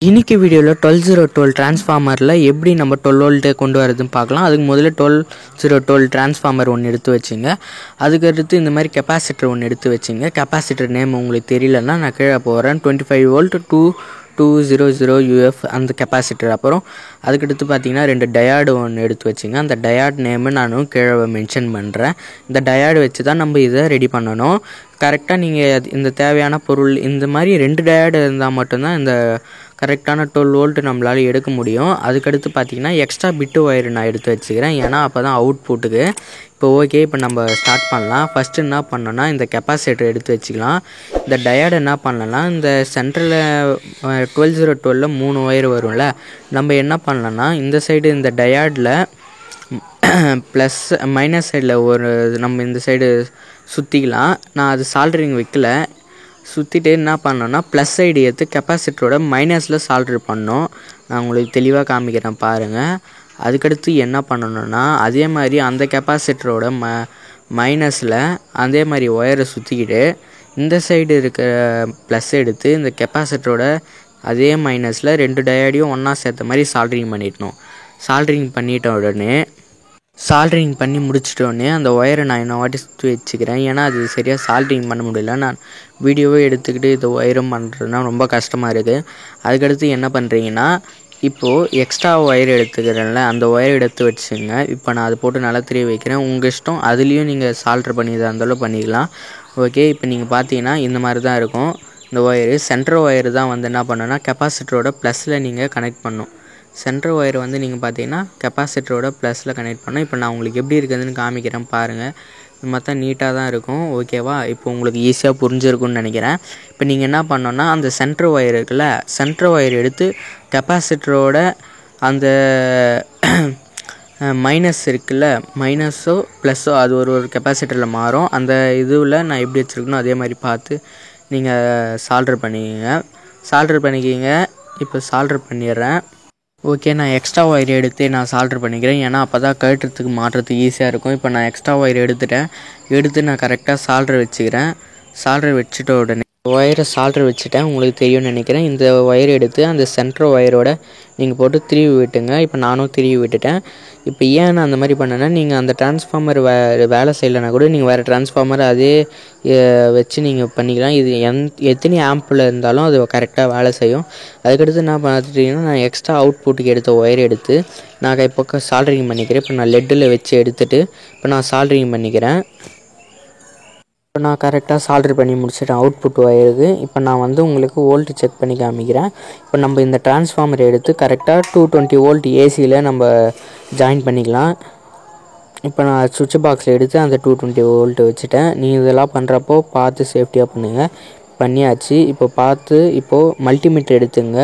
இன்னைக்கு வீடியோவில் 12012 டிரான்ஸ்ஃபார்மரில் எப்படி நம்ம 12 வோல்ட்டை கொண்டு வரதுன்னு பார்க்கலாம். அதுக்கு முதல்ல 12012 டிரான்ஸ்ஃபார்மர் ஒன்று எடுத்து வச்சுங்க. அதுக்கடுத்து இந்த மாதிரி கெப்பாசிட்டர் ஒன்று எடுத்து வச்சுங்க. கெப்பாசிட்டர் நேம் உங்களுக்கு தெரியலன்னா நான் கீழே போகிறேன். 25 வோல்ட் 2200 UF அந்த கெப்பாசிட்டர். அப்புறம் அதுக்கடுத்து பார்த்தீங்கன்னா 2 டயாடு ஒன்று எடுத்து வச்சுங்க. அந்த டயாட் நேமு நானும் கீழே மென்ஷன் பண்ணுறேன். இந்த டயாடு வச்சு தான் நம்ம இதை ரெடி பண்ணணும். கரெக்டாக நீங்கள் இந்த தேவையான பொருள் இந்த மாதிரி 2 டயாடு இருந்தால் மட்டும்தான் இந்த கரெக்டான 12 வோல்ட் நம்மளால் எடுக்க முடியும். அதுக்கடுத்து பார்த்தீங்கன்னா எக்ஸ்ட்ரா பிட்டு ஒயர் நான் எடுத்து வச்சுக்கிறேன். ஏன்னா அப்போ தான் அவுட்புட்டுக்கு. இப்போ ஓகே, இப்போ நம்ம ஸ்டார்ட் பண்ணலாம். ஃபஸ்ட்டு என்ன பண்ணோன்னா இந்த கெப்பாசிட்டர் எடுத்து வச்சுக்கலாம். இந்த டயாடு என்ன பண்ணலாம், இந்த சென்டரில் 12012 3 ஒயர் வரும்ல, நம்ம என்ன பண்ணலான்னா இந்த சைடு இந்த டயாடில் ப்ளஸ் மைனஸ் சைடில் ஒரு நம்ம இந்த சைடு சுற்றிக்கலாம். நான் அது சால்டரிங் வைக்கல. சுற்றிட்டு என்ன பண்ணோன்னா ப்ளஸ் சைடு எடுத்து கெப்பாசிட்டரோட மைனஸில் சால்ட்ரு பண்ணோம். நான் உங்களுக்கு தெளிவாக காமிக்கிறேன் பாருங்கள். அதுக்கடுத்து என்ன பண்ணணுன்னா அதே மாதிரி அந்த கெப்பாசிட்டரோட மைனஸில் அதே மாதிரி ஒயரை சுற்றிக்கிட்டு இந்த சைடு இருக்கிற ப்ளஸ் எடுத்து இந்த கெப்பாசிட்டரோட அதே மைனஸில் 2 டயாடையும் ஒன்றா சேர்த்த மாதிரி சால்ட்ரிங் பண்ணிட்டணும். சால்ட்ரிங் பண்ணிட்ட உடனே சால்ட்ரிங் பண்ணி முடிச்சிட்டோடனே அந்த ஒயரை நான் இன்னும் வாட்டி சுற்றி வச்சுக்கிறேன். ஏன்னா அது சரியாக சால்ட்ரிங் பண்ண முடியல. நான் வீடியோவே எடுத்துக்கிட்டு இது ஒயரும் பண்ணுறதுனா ரொம்ப கஷ்டமாக இருக்குது. அதுக்கடுத்து என்ன பண்ணுறீங்கன்னா இப்போது எக்ஸ்ட்ரா ஒயர் எடுத்துக்கிறேன்ல, அந்த ஒயர் எடுத்து வச்சுங்க. இப்போ நான் அதை போட்டு நல்லா திரிய வைக்கிறேன். உங்கள் இஷ்டம், அதுலேயும் நீங்கள் சால்ட்ரு பண்ணியதாக இருந்தாலும் பண்ணிக்கலாம். ஓகே, இப்போ நீங்கள் பார்த்தீங்கன்னா இந்த மாதிரி தான் இருக்கும். இந்த ஒயரு சென்ட்ரு ஒயர் தான் வந்து என்ன பண்ணோன்னா கெப்பாசிட்டரோட ப்ளஸில் நீங்கள் கனெக்ட் பண்ணணும். சென்ட்ரு ஒயர் வந்து நீங்கள் பார்த்தீங்கன்னா கெப்பாசிட்டரோட ப்ளஸில் கனெக்ட் பண்ணோம். இப்போ நான் உங்களுக்கு எப்படி இருக்குதுன்னு காமிக்கிறேன் பாருங்கள். இது மொத்தம் நீட்டாக தான் இருக்கும். ஓகேவா, இப்போ உங்களுக்கு ஈஸியாக புரிஞ்சிருக்குன்னு நினைக்கிறேன். இப்போ நீங்கள் என்ன பண்ணோன்னா அந்த சென்ட்ரு ஒயர் இருக்குல்ல, சென்ட்ரு ஒயர் எடுத்து கெப்பாசிட்டரோட அந்த மைனஸ் இருக்குல்ல, மைனஸோ ப்ளஸ்ஸோ அது ஒரு கெப்பாசிட்டரில் மாறும். அந்த இதுவில் நான் எப்படி வச்சுருக்கணும் அதே மாதிரி பார்த்து நீங்கள் சால்ட்ரு பண்ணிக்கிங்க. இப்போ சால்ட்ரு பண்ணிடுறேன். ஓகே, நான் எக்ஸ்ட்ரா ஒயர் எடுத்து நான் சால்ட்ரு பண்ணிக்கிறேன். ஏன்னா அப்போ தான் கழட்டுறதுக்கு மாட்டுறதுக்கு ஈஸியாக இருக்கும். இப்போ நான் எக்ஸ்ட்ரா ஒயர் எடுத்து நான் கரெக்டாக சால்ட்ரு வச்சுக்கிறேன். சால்ட்ரு வச்சுட்ட உடனே ஒயரை சால்ட்ரு வச்சுட்டேன். உங்களுக்கு தெரியும்னு நினைக்கிறேன். இந்த ஒயர் எடுத்து அந்த சென்ட்ரு ஒயரோட நீங்கள் போட்டு திருவி விட்டுங்க. இப்போ நானும் திருவி விட்டுட்டேன். இப்போ ஏன் நான் அந்த மாதிரி பண்ணேன்னா, நீங்கள் அந்த டிரான்ஸ்ஃபார்மர் வேலை செய்யலைன்னா கூட நீங்கள் வேறு டிரான்ஸ்ஃபார்மர் அதே வச்சு நீங்கள் பண்ணிக்கலாம். இது எத்தனை ஆம்பில் இருந்தாலும் அது கரெக்டாக வேலை செய்யும். அதுக்கடுத்து என்ன பார்த்துட்டிங்கன்னா நான் எக்ஸ்ட்ரா அவுட்புட்டுக்கு எடுத்த ஒயர் எடுத்து நான் இப்போ சால்ட்ரிங் பண்ணிக்கிறேன். இப்போ நான் லெட்டில் வச்சு எடுத்துகிட்டு இப்போ நான் சால்ட்ரிங் பண்ணிக்கிறேன். இப்போ நான் கரெக்டாக சால்ட்ரு பண்ணி முடிச்சிட்டேன் அவுட்புட் ஒயருக்கு. இப்போ நான் வந்து உங்களுக்கு வோல்ட்டு செக் பண்ணி காமிக்கிறேன். இப்போ நம்ம இந்த டிரான்ஸ்ஃபார்மர் எடுத்து கரெக்டாக 220 வோல்ட் ஏசியில் நம்ம ஜாயின் பண்ணிக்கலாம். இப்போ நான் சுவிட்ச் பாக்ஸில் எடுத்து அந்த 220 வோல்ட்டு வச்சுட்டேன். நீங்கள் இதெல்லாம் பண்ணுறப்போ பார்த்து சேஃப்டியாக பண்ணுங்கள். பண்ணியாச்சு. இப்போ பார்த்து இப்போது மல்டிமீட்டர் எடுத்துங்க.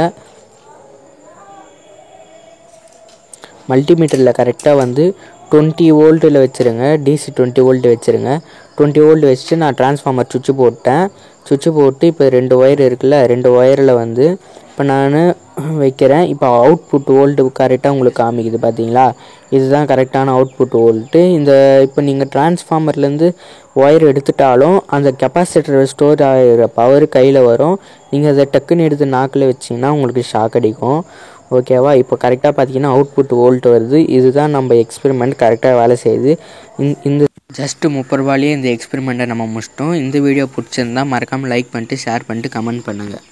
மல்டிமீட்டரில் கரெக்டாக வந்து 20 வோல்ட்டில் வச்சுருங்க. டிசி 20 வோல்ட் வச்சுருங்க. 20 வோல்ட் வச்சுட்டு நான் டிரான்ஸ்ஃபார்மர் சுவிட்சு போட்டேன். சுவிட்சு போட்டு இப்போ 2 ஒயர் இருக்குல்ல, 2 ஒயரில் வந்து இப்போ நான் வைக்கிறேன். இப்போ அவுட்புட் வோல்ட்டு கரெக்டாக உங்களுக்கு காமிக்குது பார்த்தீங்களா, இதுதான் கரெக்டான அவுட்புட் வோல்ட்டு. இந்த இப்போ நீங்கள் டிரான்ஸ்ஃபார்மர்லேருந்து ஒயர் எடுத்துட்டாலும் அந்த கெப்பாசிட்டர் ஸ்டோர் ஆகிற பவர் கையில் வரும். நீங்கள் அதை டக்குன்னு எடுத்து நாக்கில் வச்சிங்கன்னா உங்களுக்கு ஷாக் அடிக்கும். ஓகேவா, இப்போ கரெக்டாக பார்த்தீங்கன்னா அவுட்புட் வோல்ட் வருது. இதுதான் நம்ம எக்ஸ்பெரிமெண்ட் கரெக்டாக வேலை செய்யுது. இந்த ஜஸ்ட்டு 30 ரூபாயிலே இந்த எக்ஸ்பெரிமெண்ட்டை நம்ம முடிச்சிட்டோம். இந்த வீடியோ பிடிச்சிருந்தா மறக்காமல் லைக் பண்ணிட்டு ஷேர் பண்ணிட்டு கமெண்ட் பண்ணுங்கள்.